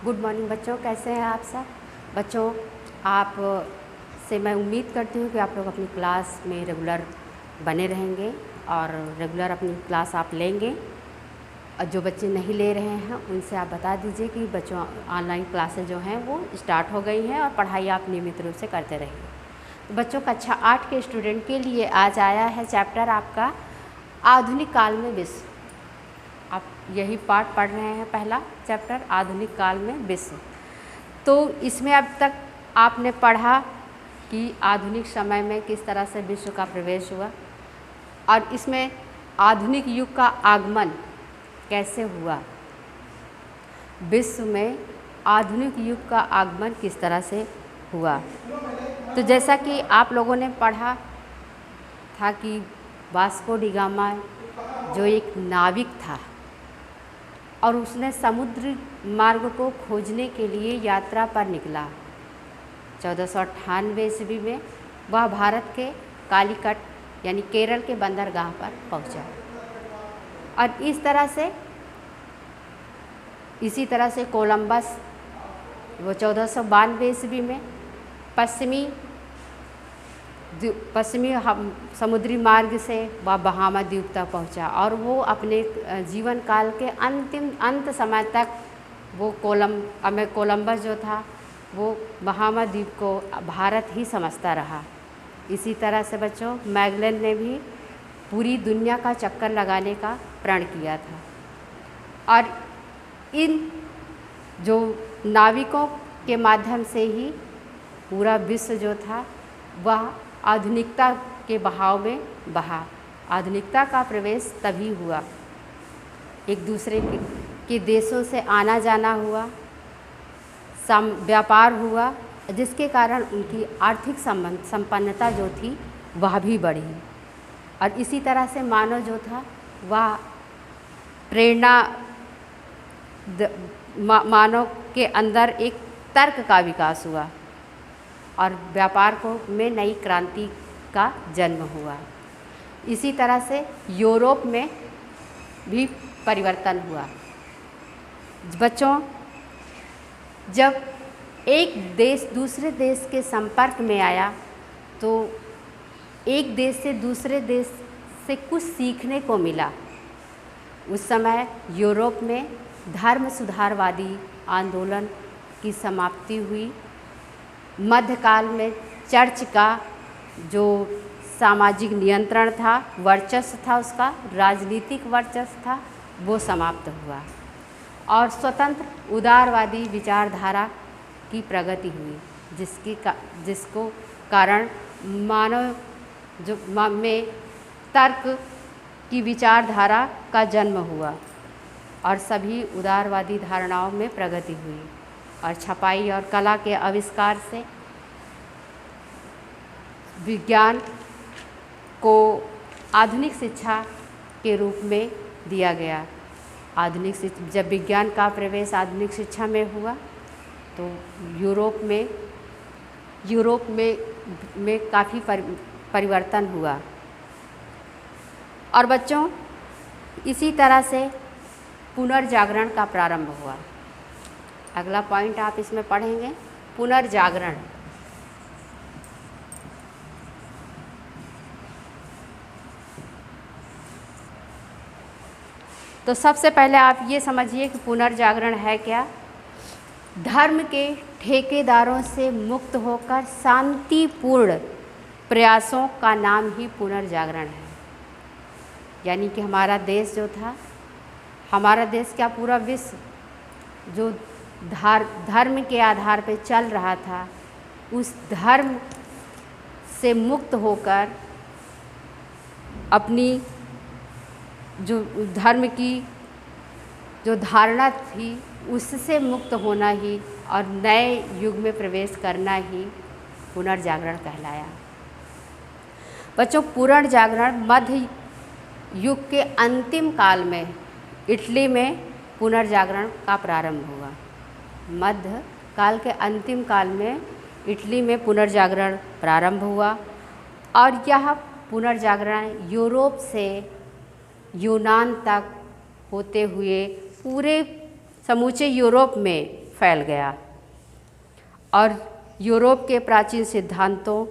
Good morning बच्चों, कैसे हैं आप सब। बच्चों, आप से मैं उम्मीद करती हूँ कि आप लोग अपनी क्लास में रेगुलर बने रहेंगे और रेगुलर अपनी क्लास आप लेंगे। और जो बच्चे नहीं ले रहे हैं उनसे आप बता दीजिए कि बच्चों ऑनलाइन क्लासेस जो हैं वो स्टार्ट हो गई हैं और पढ़ाई आप नियमित रूप से करते रहिए। तो बच्चों, कक्षा 8 के स्टूडेंट के लिए आज आया है चैप्टर आपका आधुनिक काल में विश्व। आप यही पाठ पढ़ रहे हैं, पहला चैप्टर आधुनिक काल में विश्व। तो इसमें अब तक आपने पढ़ा कि आधुनिक समय में किस तरह से विश्व का प्रवेश हुआ और इसमें आधुनिक युग का आगमन कैसे हुआ, विश्व में आधुनिक युग का आगमन किस तरह से हुआ। तो जैसा कि आप लोगों ने पढ़ा था कि वास्को डी गामा जो एक नाविक था और उसने समुद्र मार्ग को खोजने के लिए यात्रा पर निकला। 1498 ईस्वी में वह भारत के कालीकट यानी केरल के बंदरगाह पर पहुंचा और इसी तरह से कोलंबस वो 1492 ईस्वी में पश्चिमी समुद्री मार्ग से वह बहामा द्वीप तक पहुंचा और वो अपने जीवन काल के अंत समय तक वो कोलंबस जो था वो बहामा द्वीप को भारत ही समझता रहा। इसी तरह से बच्चों, मैगलन ने भी पूरी दुनिया का चक्कर लगाने का प्रण किया था और इन जो नाविकों के माध्यम से ही पूरा विश्व जो था वह आधुनिकता के बहाव में बहा। आधुनिकता का प्रवेश तभी हुआ, एक दूसरे के देशों से आना जाना हुआ, व्यापार हुआ, जिसके कारण उनकी आर्थिक संपन्नता जो थी वह भी बढ़ी और इसी तरह से मानव जो था वह प्रेरणा मानव के अंदर एक तर्क का विकास हुआ और व्यापार को में नई क्रांति का जन्म हुआ। इसी तरह से यूरोप में भी परिवर्तन हुआ। बच्चों, जब एक देश दूसरे देश के संपर्क में आया तो एक देश से दूसरे देश से कुछ सीखने को मिला। उस समय यूरोप में धर्म सुधारवादी आंदोलन की समाप्ति हुई। मध्यकाल में चर्च का जो सामाजिक नियंत्रण था, वर्चस्व था, उसका राजनीतिक वर्चस्व था, वो समाप्त हुआ और स्वतंत्र उदारवादी विचारधारा की प्रगति हुई, जिसको कारण मानव जो में तर्क की विचारधारा का जन्म हुआ और सभी उदारवादी धारणाओं में प्रगति हुई और छपाई और कला के आविष्कार से विज्ञान को आधुनिक शिक्षा के रूप में दिया गया। जब विज्ञान का प्रवेश आधुनिक शिक्षा में हुआ तो यूरोप में काफ़ी परिवर्तन हुआ। और बच्चों, इसी तरह से पुनर्जागरण का प्रारंभ हुआ। अगला पॉइंट आप इसमें पढ़ेंगे, पुनर्जागरण। तो सबसे पहले आप ये समझिए कि पुनर्जागरण है क्या। धर्म के ठेकेदारों से मुक्त होकर शांतिपूर्ण प्रयासों का नाम ही पुनर्जागरण है। यानी कि हमारा देश जो था, हमारा देश क्या पूरा विश्व जो धर्म के आधार पर चल रहा था, उस धर्म से मुक्त होकर अपनी जो धर्म की जो धारणा थी उससे मुक्त होना ही और नए युग में प्रवेश करना ही पुनर्जागरण कहलाया। बच्चों, पुनर्जागरण मध्य युग के अंतिम काल में इटली में पुनर्जागरण का प्रारंभ हुआ। मध्य काल के अंतिम काल में इटली में पुनर्जागरण प्रारंभ हुआ और यह पुनर्जागरण यूरोप से यूनान तक होते हुए पूरे समूचे यूरोप में फैल गया और यूरोप के प्राचीन सिद्धांतों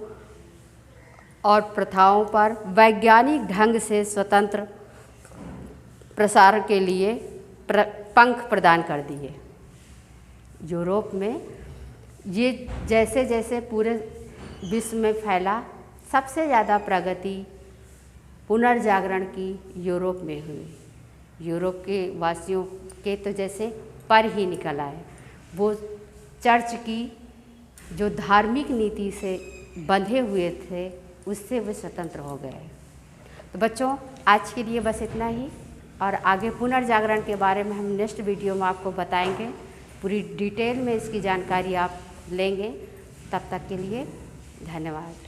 और प्रथाओं पर वैज्ञानिक ढंग से स्वतंत्र प्रसार के लिए पंख प्रदान कर दिए। यूरोप में ये जैसे जैसे पूरे विश्व में फैला, सबसे ज़्यादा प्रगति पुनर्जागरण की यूरोप में हुई। यूरोप के वासियों के तो जैसे पर ही निकल आए, वो चर्च की जो धार्मिक नीति से बंधे हुए थे उससे वो स्वतंत्र हो गए। तो बच्चों, आज के लिए बस इतना ही, और आगे पुनर्जागरण के बारे में हम नेक्स्ट वीडियो में आपको बताएंगे। पूरी डिटेल में इसकी जानकारी आप लेंगे। तब तक के लिए धन्यवाद।